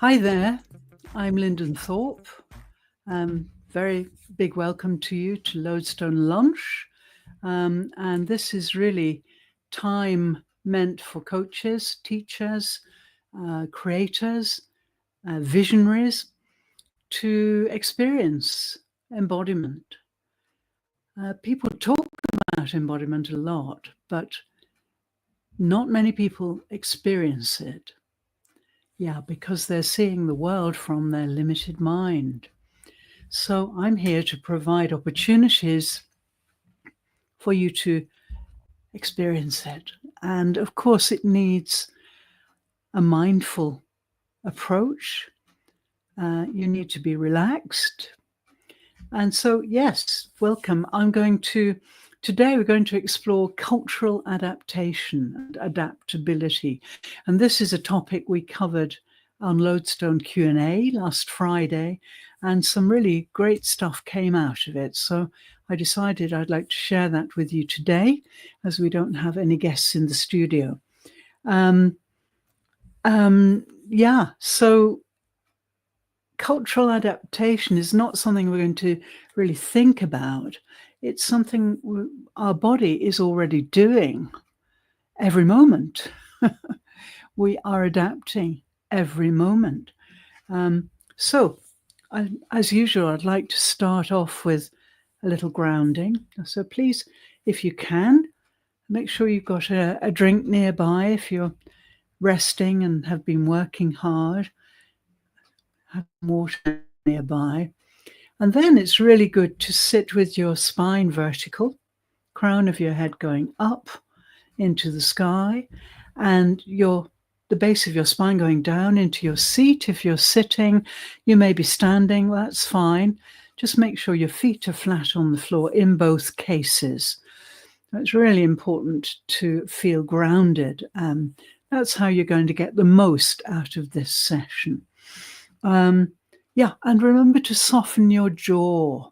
Hi there, I'm Linden Thorp. Very big welcome to you to Lodestone Lunch. And this is really time meant for coaches, teachers, creators, visionaries to experience embodiment. People talk about embodiment a lot, but not many people experience it. Yeah, because they're seeing the world from their limited mind. So I'm here to provide opportunities for you to experience it. And of course, it needs a mindful approach. You need to be relaxed. And so, yes, welcome. Today we're going to explore cultural adaptation and adaptability. And this is a topic we covered on Lodestone Q&A last Friday, and some really great stuff came out of it. So I decided I'd like to share that with you today, as we don't have any guests in the studio. So cultural adaptation is not something we're going to really think about. It's something our body is already doing every moment. We are adapting every moment. As usual, I'd like to start off with a little grounding. So please, if you can, make sure you've got a drink nearby if you're resting and have been working hard. Have water nearby. And then it's really good to sit with your spine vertical, crown of your head going up into the sky, and the base of your spine going down into your seat. If you're sitting, you may be standing, that's fine. Just make sure your feet are flat on the floor in both cases. It's really important to feel grounded. That's how you're going to get the most out of this session. And remember to soften your jaw.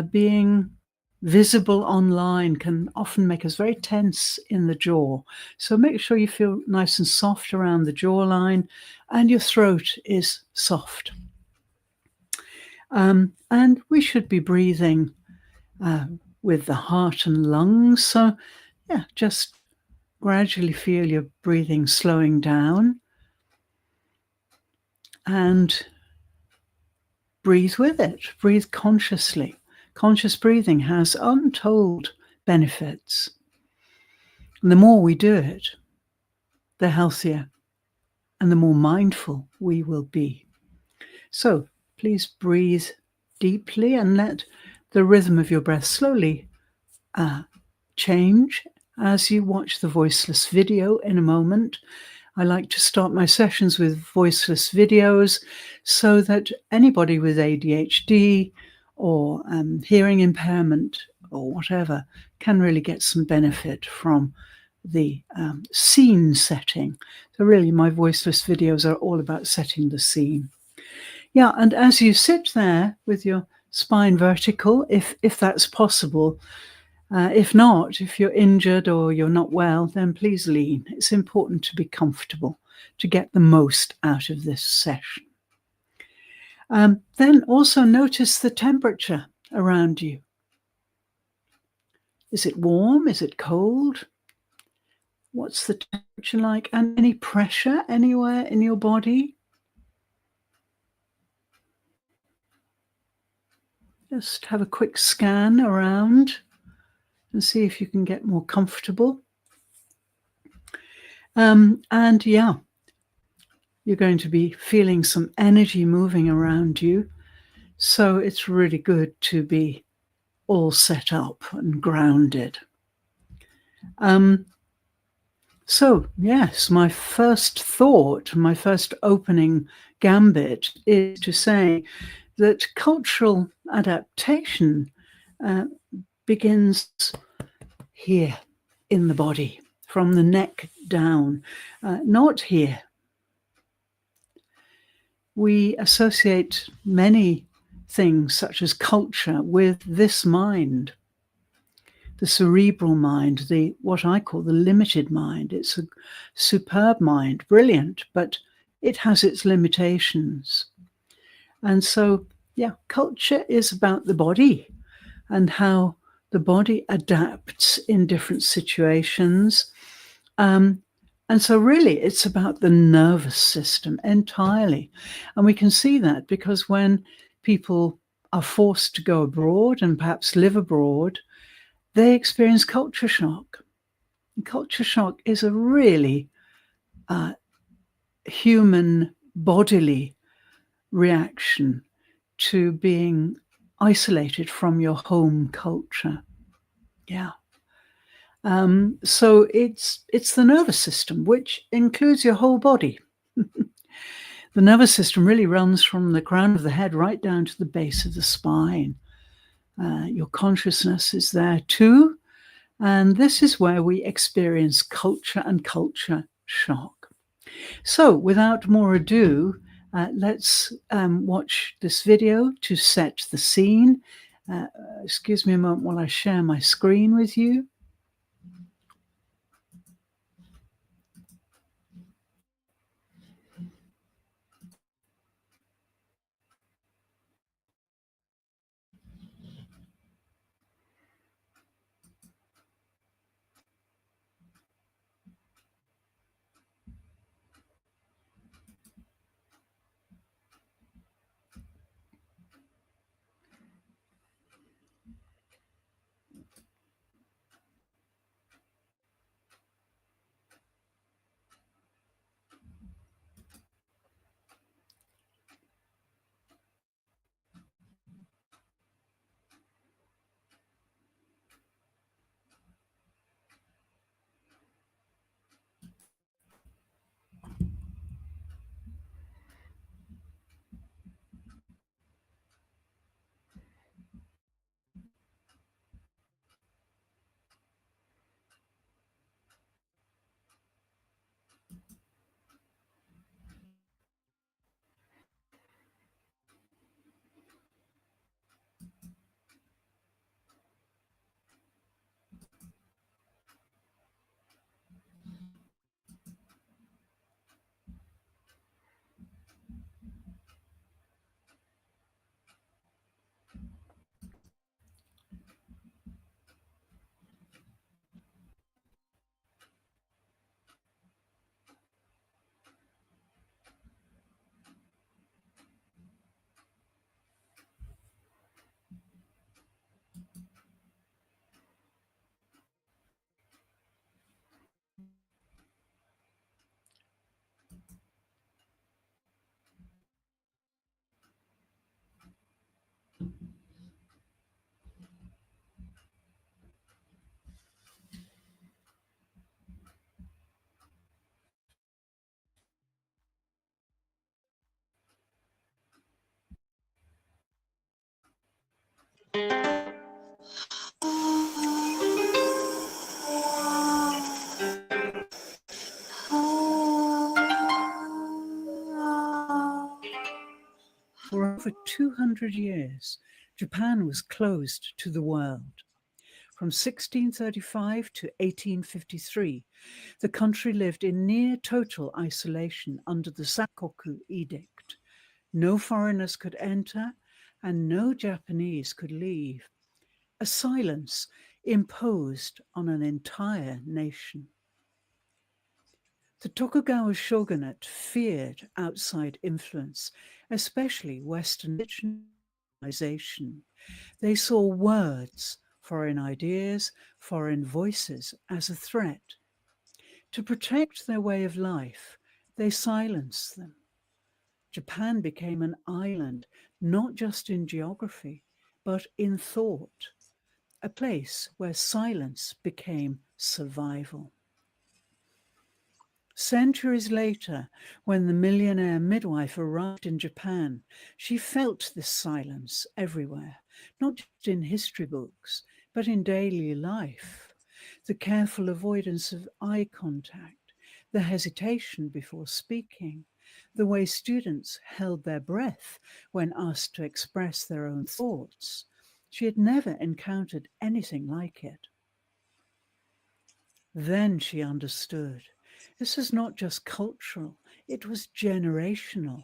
Being visible online can often make us very tense in the jaw. So make sure you feel nice and soft around the jawline and your throat is soft. And we should be breathing with the heart and lungs. So just gradually feel your breathing slowing down. And breathe with it. Breathe consciously. Conscious breathing has untold benefits. And the more we do it, the healthier and the more mindful we will be. So please breathe deeply and let the rhythm of your breath slowly change as you watch the voiceless video in a moment. I like to start my sessions with voiceless videos so that anybody with ADHD or hearing impairment or whatever can really get some benefit from the scene setting. So really my voiceless videos are all about setting the scene. Yeah, and as you sit there with your spine vertical, if that's possible, if not, if you're injured or you're not well, then please lean. It's important to be comfortable to get the most out of this session. Then also notice the temperature around you. Is it warm? Is it cold? What's the temperature like? And any pressure anywhere in your body? Just have a quick scan around and see if you can get more comfortable. You're going to be feeling some energy moving around you. So it's really good to be all set up and grounded. So yes, my first thought, my first opening gambit is to say that cultural adaptation begins here in the body, from the neck down, not here. We associate many things such as culture with this mind, the cerebral mind, what I call the limited mind. It's a superb mind, brilliant, but it has its limitations. And so, yeah, culture is about the body and how the body adapts in different situations. And so really it's about the nervous system entirely. And we can see that because when people are forced to go abroad and perhaps live abroad, they experience culture shock. And culture shock is a really human bodily reaction to being isolated from your home culture. Yeah. So it's the nervous system, which includes your whole body. The nervous system really runs from the crown of the head right down to the base of the spine. Your consciousness is there too. And this is where we experience culture and culture shock. So without more ado, let's watch this video to set the scene. Excuse me a moment while I share my screen with you. For over 200 years, Japan was closed to the world. From 1635 to 1853, the country lived in near total isolation under the Sakoku Edict. No foreigners could enter and no Japanese could leave. A silence imposed on an entire nation. The Tokugawa shogunate feared outside influence, especially Western civilization. They saw words, foreign ideas, foreign voices as a threat. To protect their way of life, they silenced them. Japan became an island, not just in geography, but in thought, a place where silence became survival. Centuries later, when the millionaire midwife arrived in Japan, she felt this silence everywhere, not just in history books, but in daily life. The careful avoidance of eye contact, the hesitation before speaking, the way students held their breath when asked to express their own thoughts. She had never encountered anything like it. Then she understood. This is not just cultural, it was generational.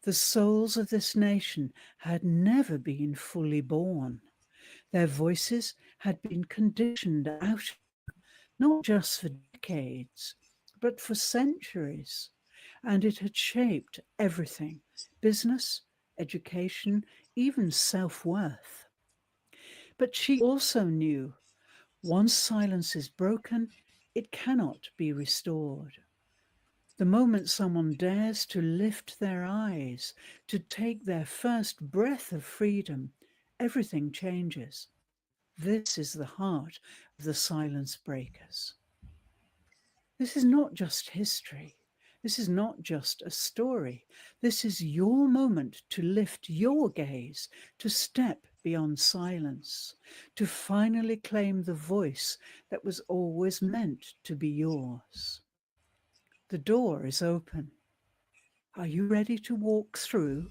The souls of this nation had never been fully born. Their voices had been conditioned out, not just for decades, but for centuries. And it had shaped everything: business, education, even self-worth. But she also knew once silence is broken, it cannot be restored. The moment someone dares to lift their eyes, to take their first breath of freedom, everything changes. This is the heart of the silence breakers. This is not just history. This is not just a story. This is your moment to lift your gaze, to step beyond silence, to finally claim the voice that was always meant to be yours. The door is open. Are you ready to walk through?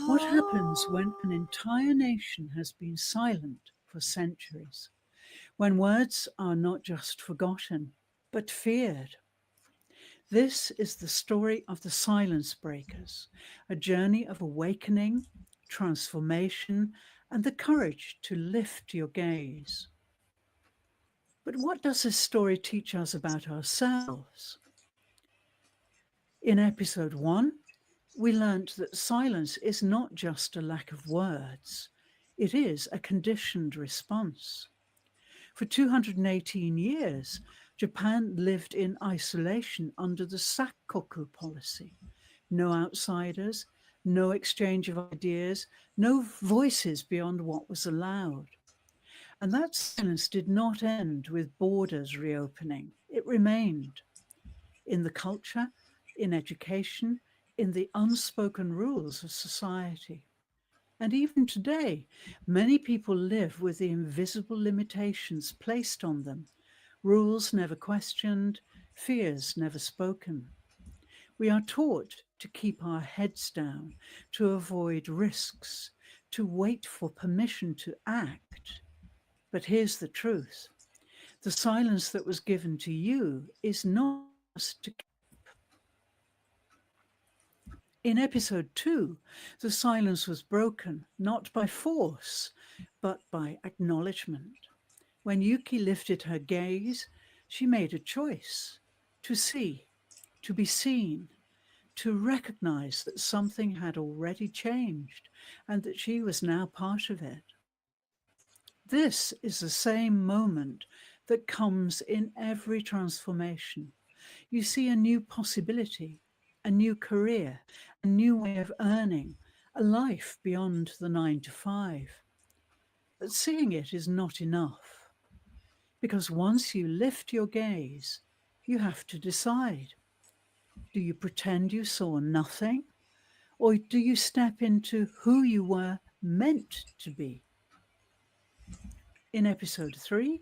What happens when an entire nation has been silent for centuries? When words are not just forgotten, but feared? This is the story of the silence breakers, a journey of awakening, transformation, and the courage to lift your gaze. But what does this story teach us about ourselves? In episode 1, we learnt that silence is not just a lack of words, it is a conditioned response. For 218 years, Japan lived in isolation under the Sakkoku policy. No outsiders, no exchange of ideas, no voices beyond what was allowed. And that silence did not end with borders reopening. It remained in the culture, in education, in the unspoken rules of society. And even today, many people live with the invisible limitations placed on them, rules never questioned, fears never spoken. We are taught to keep our heads down, to avoid risks, to wait for permission to act. But here's the truth. The silence that was given to you is not just to In episode 2, the silence was broken, not by force, but by acknowledgement. When Yuki lifted her gaze, she made a choice to see, to be seen, to recognize that something had already changed and that she was now part of it. This is the same moment that comes in every transformation. You see a new possibility, a new career, a new way of earning, a life beyond the 9 to 5. But seeing it is not enough, because once you lift your gaze, you have to decide. Do you pretend you saw nothing? Or do you step into who you were meant to be? In episode 3,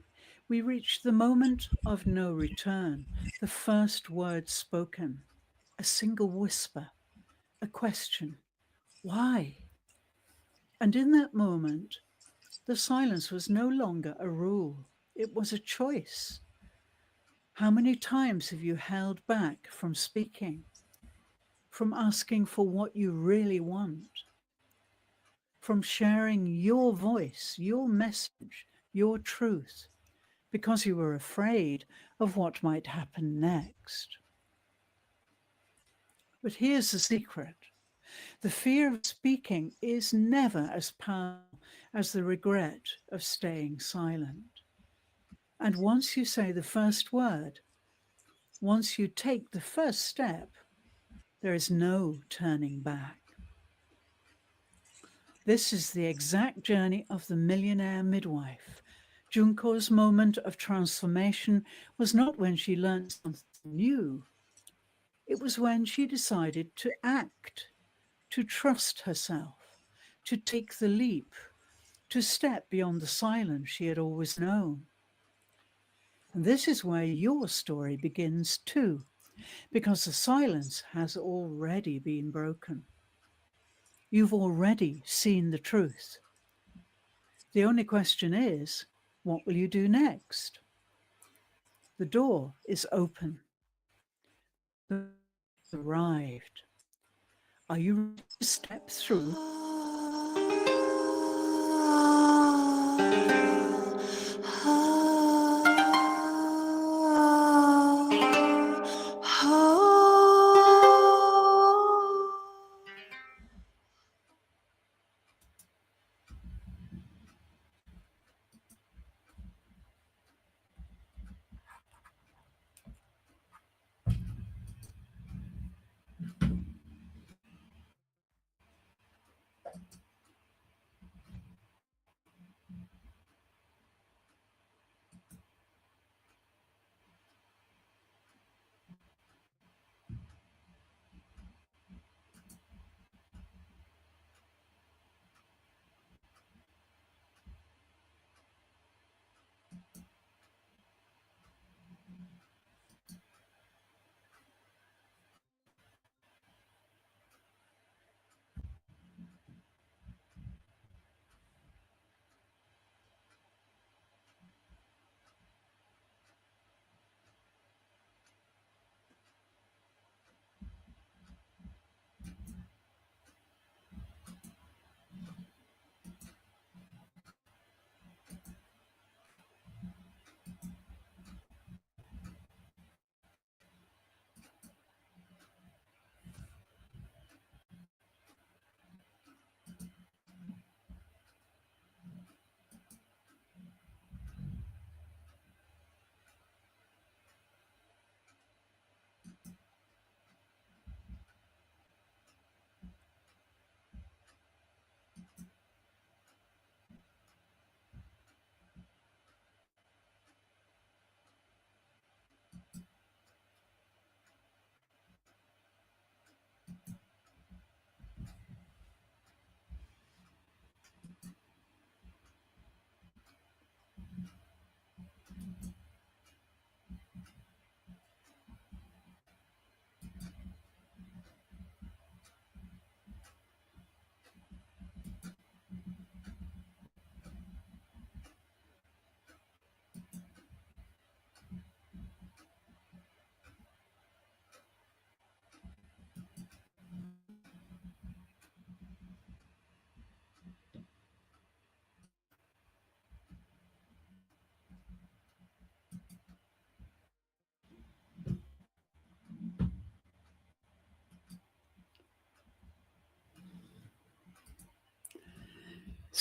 we reach the moment of no return, the first word spoken, a single whisper, a question, why? And in that moment, the silence was no longer a rule, it was a choice. How many times have you held back from speaking, from asking for what you really want, from sharing your voice, your message, your truth, because you were afraid of what might happen next? But here's the secret. The fear of speaking is never as powerful as the regret of staying silent. And once you say the first word, once you take the first step, there is no turning back. This is the exact journey of the millionaire midwife. Junko's moment of transformation was not when she learned something new. It was when she decided to act, to trust herself, to take the leap, to step beyond the silence she had always known. And this is where your story begins too, because the silence has already been broken. You've already seen the truth. The only question is, what will you do next? The door is open. The arrived. Are you ready to step through?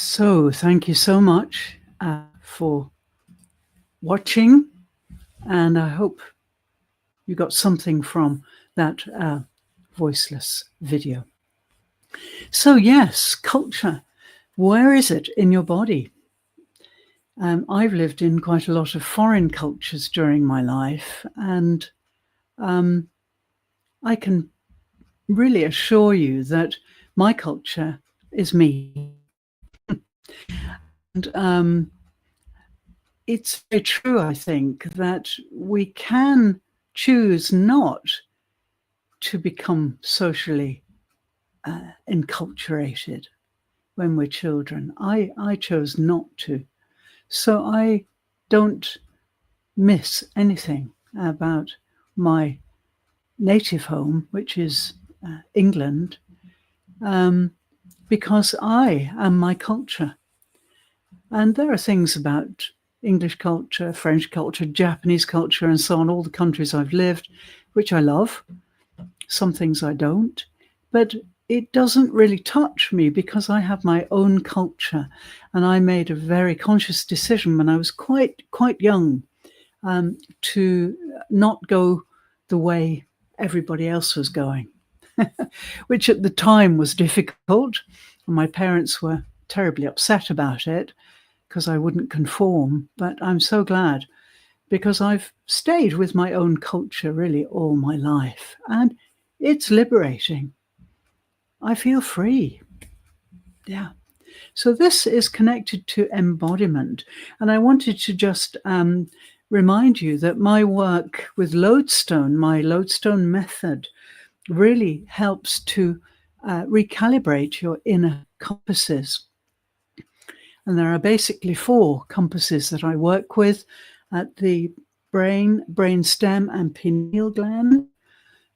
So thank you so much for watching, and I hope you got something from that voiceless video. So yes, culture. Where is it in your body? I've lived in quite a lot of foreign cultures during my life, and I can really assure you that my culture is me. And it's very true, I think, that we can choose not to become socially enculturated when we're children. I chose not to. So I don't miss anything about my native home, which is England, because I am my culture. And there are things about English culture, French culture, Japanese culture, and so on, all the countries I've lived, which I love. Some things I don't. But it doesn't really touch me because I have my own culture. And I made a very conscious decision when I was quite young to not go the way everybody else was going, which at the time was difficult. And my parents were terribly upset about it because I wouldn't conform. But I'm so glad, because I've stayed with my own culture really all my life. And it's liberating. I feel free. Yeah. So this is connected to embodiment. And I wanted to just remind you that my work with Lodestone, my Lodestone Method, really helps to recalibrate your inner compasses. And there are basically 4 compasses that I work with at the brain, brainstem, and pineal gland,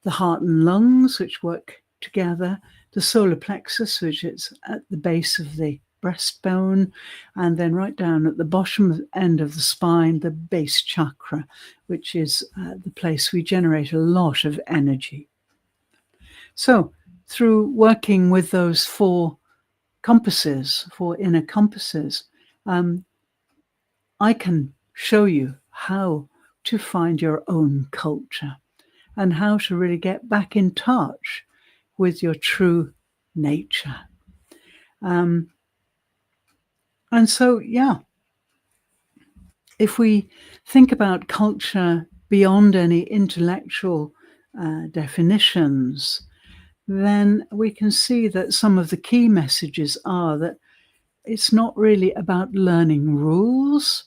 the heart and lungs, which work together, the solar plexus, which is at the base of the breastbone, and then right down at the bottom end of the spine, the base chakra, which is the place we generate a lot of energy. So through working with those 4 compasses, 4 inner compasses, I can show you how to find your own culture and how to really get back in touch with your true nature. And so, yeah, if we think about culture beyond any intellectual definitions, then we can see that some of the key messages are that it's not really about learning rules.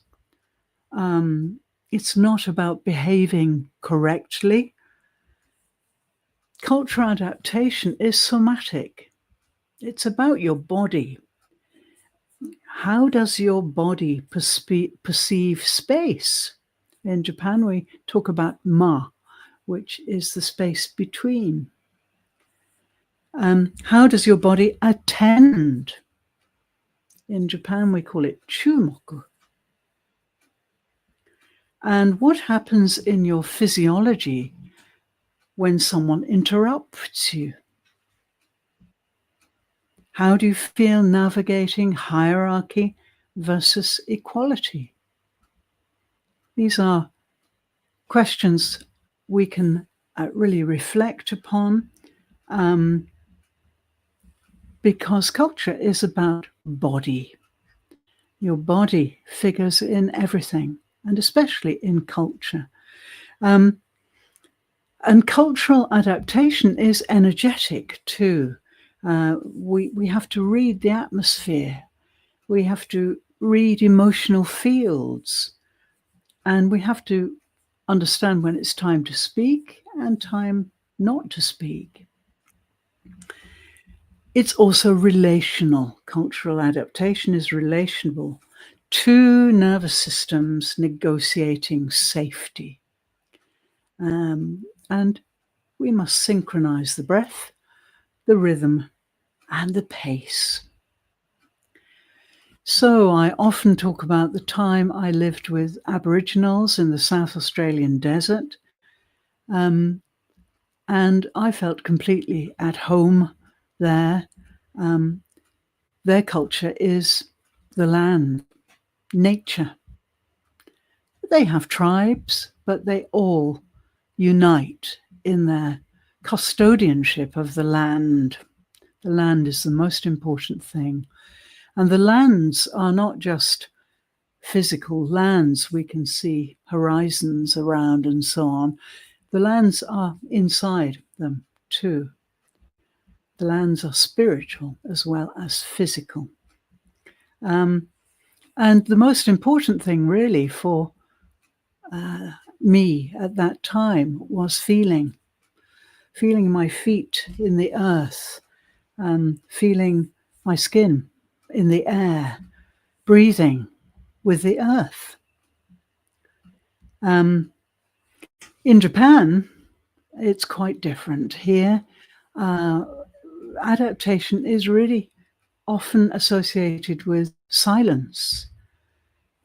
It's not about behaving correctly. Cultural adaptation is somatic. It's about your body. How does your body perceive space? In Japan, we talk about ma, which is the space between. How does your body attend? In Japan, we call it chumoku. And what happens in your physiology when someone interrupts you? How do you feel navigating hierarchy versus equality? These are questions we can really reflect upon, because culture is about body. Your body figures in everything, and especially in culture. And cultural adaptation is energetic too. We have to read the atmosphere. We have to read emotional fields. And we have to understand when it's time to speak and time not to speak. It's also relational. Cultural adaptation is relational. 2 nervous systems negotiating safety. And we must synchronize the breath, the rhythm, and the pace. So I often talk about the time I lived with Aboriginals in the South Australian desert. And I felt completely at home there. their culture is the land, nature. They have tribes, but they all unite in their custodianship of the land. The land is the most important thing. And the lands are not just physical lands. We can see horizons around and so on. The lands are inside them too. The lands are spiritual as well as physical. And the most important thing really for me at that time was feeling my feet in the earth, feeling my skin in the air, breathing with the earth. In Japan, it's quite different. Here, adaptation is really often associated with silence,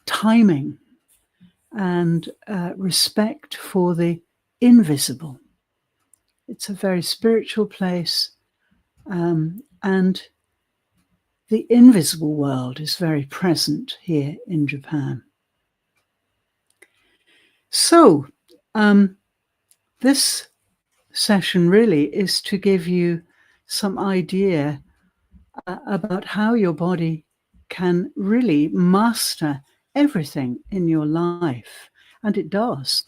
timing, and respect for the invisible. It's a very spiritual place, and the invisible world is very present here in Japan. So, this session really is to give you some idea about how your body can really master everything in your life. And it does.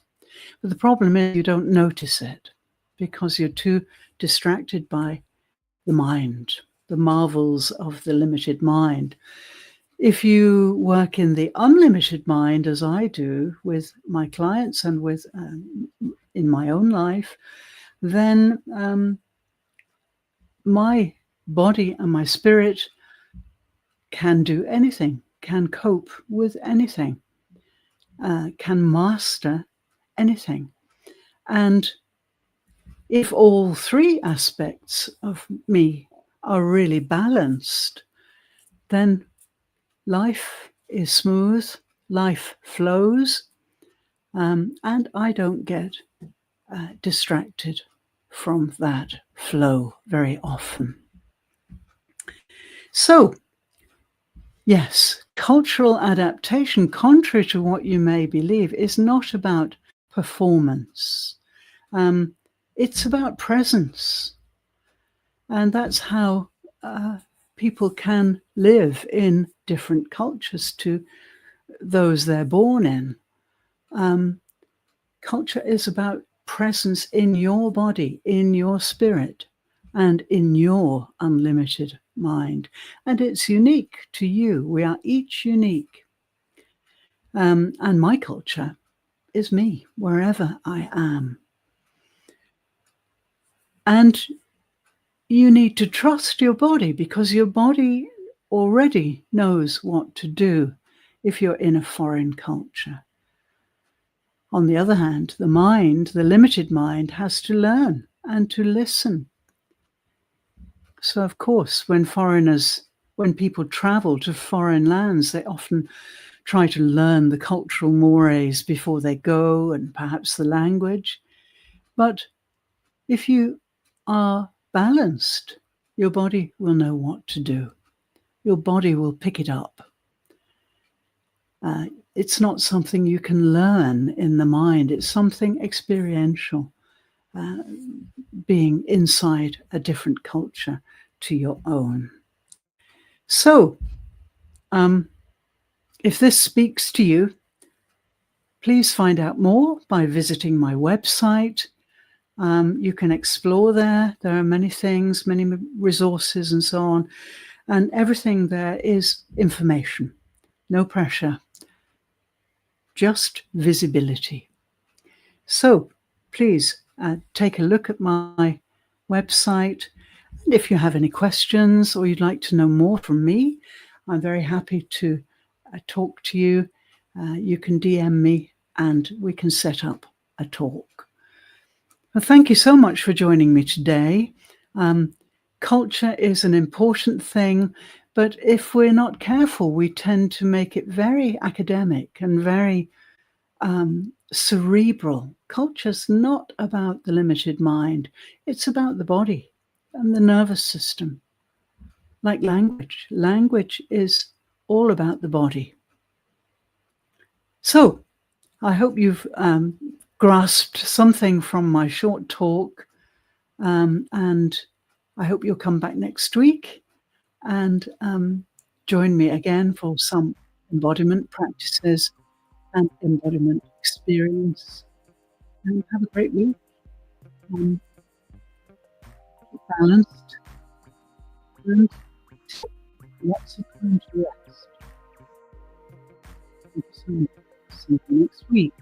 But the problem is you don't notice it because you're too distracted by the mind, the marvels of the limited mind. If you work in the unlimited mind, as I do with my clients and with in my own life, then my body and my spirit can do anything, can cope with anything, can master anything. And if all three aspects of me are really balanced, then life is smooth, life flows, and I don't get distracted from that flow very often. So, yes, cultural adaptation, contrary to what you may believe, is not about performance. It's about presence. And that's how people can live in different cultures to those they're born in. Culture is about presence in your body, in your spirit, and in your unlimited mind. And it's unique to you. We are each unique. And my culture is me, wherever I am. And you need to trust your body because your body already knows what to do if you're in a foreign culture. On the other hand, the mind, the limited mind, has to learn and to listen. So, of course, when people travel to foreign lands, they often try to learn the cultural mores before they go and perhaps the language. But if you are balanced, your body will know what to do. Your body will pick it up. It's not something you can learn in the mind. It's something experiential, being inside a different culture to your own. So, if this speaks to you, please find out more by visiting my website. You can explore there. There are many things, many resources and so on. And everything there is information. No pressure. Just visibility. So please take a look at my website. And if you have any questions or you'd like to know more from me, I'm very happy to talk to you. You can DM me and we can set up a talk. Well, thank you so much for joining me today. Culture is an important thing, but if we're not careful, we tend to make it very academic and very cerebral. Culture's not about the limited mind. It's about the body and the nervous system. like language. Language is all about the body. So I hope you've grasped something from my short talk, and I hope you'll come back next week and join me again for some embodiment practices and embodiment experience. And have a great week. Keep balanced and lots of time to rest. Thank you so much. See you next week.